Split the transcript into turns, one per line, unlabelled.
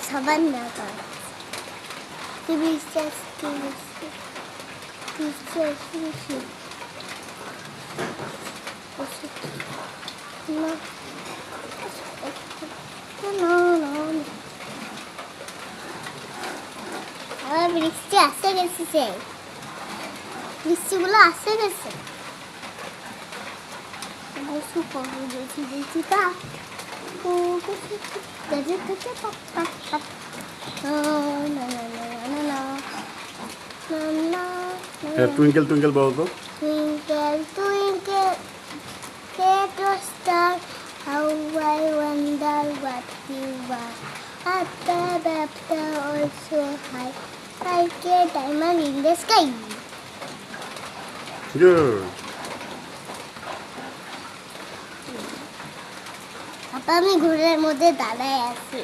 সবার না কর বিশ্বাস বিশ্বাস আর বৃষ্টি আসতে গেছে সেই বৃষ্টিগুলো আসতে গেছে বসু করবো দেখি দেখি তা
টুইঙ্কেল টুইঙ্কেল বলো তো
Twinkle, twinkle, little star, how I wonder what you are. Up the also high, like a diamond in the sky.
Good
আপা আমি ঘরের মধ্যে দাঁড়ায় আছি